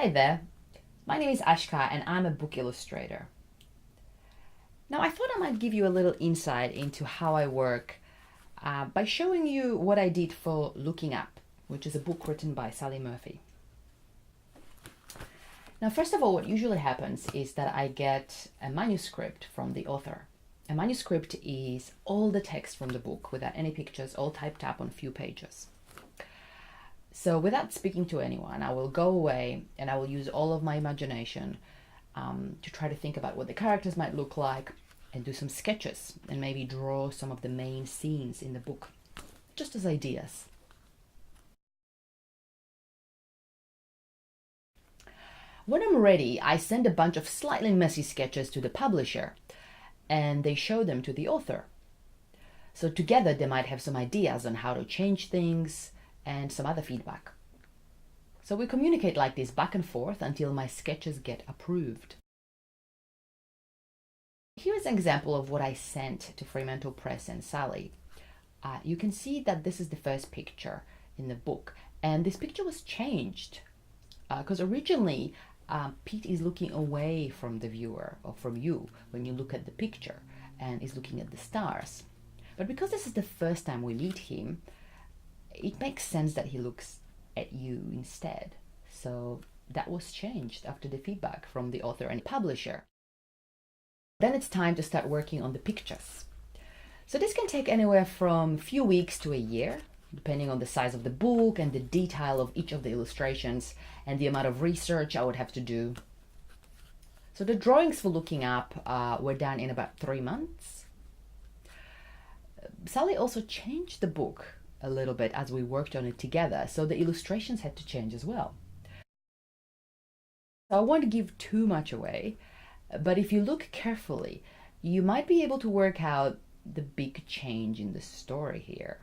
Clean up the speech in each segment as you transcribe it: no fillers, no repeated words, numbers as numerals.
Hi there, my name is Aśka and I'm a book illustrator. Now I thought I might give you a little insight into how I work by showing you what I did for Looking Up, which is a book written by Sally Murphy. Now first of all, what usually happens is that I get a manuscript from the author. A manuscript is all the text from the book without any pictures, all typed up on a few pages. So without speaking to anyone, I will go away and I will use all of my imagination to try to think about what the characters might look like and do some sketches and maybe draw some of the main scenes in the book, just as ideas. When I'm ready, I send a bunch of slightly messy sketches to the publisher and they show them to the author. So together they might have some ideas on how to change things and some other feedback. So we communicate like this back and forth until my sketches get approved. Here is an example of what I sent to Fremantle Press and Sally. You can see that this is the first picture in the book, and this picture was changed because originally Pete is looking away from the viewer or from you when you look at the picture and is looking at the stars. But because this is the first time we meet him, it makes sense that he looks at you instead. So that was changed after the feedback from the author and publisher. Then it's time to start working on the pictures. So this can take anywhere from a few weeks to a year, depending on the size of the book and the detail of each of the illustrations and the amount of research I would have to do. So the drawings for Looking Up were done in about 3 months. Sally also changed the book a little bit as we worked on it together, so the illustrations had to change as well. So I won't give too much away, but if you look carefully, you might be able to work out the big change in the story here.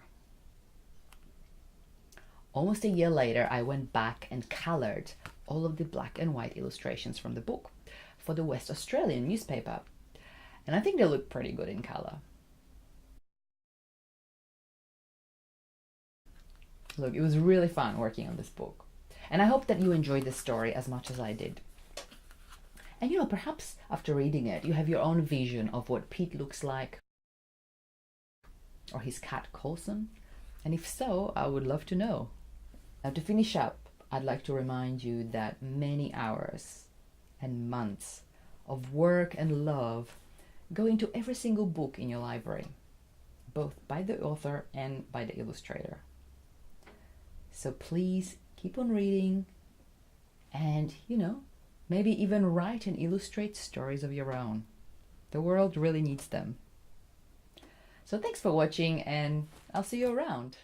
Almost a year later, I went back and colored all of the black and white illustrations from the book for the West Australian newspaper, and I think they look pretty good in color. Look, it was really fun working on this book, and I hope that you enjoyed this story as much as I did. And perhaps after reading it, you have your own vision of what Pete looks like, or his cat Coulson, and if so, I would love to know. Now to finish up, I'd like to remind you that many hours and months of work and love go into every single book in your library, both by the author and by the illustrator. So please keep on reading and, maybe even write and illustrate stories of your own. The world really needs them. So thanks for watching and I'll see you around.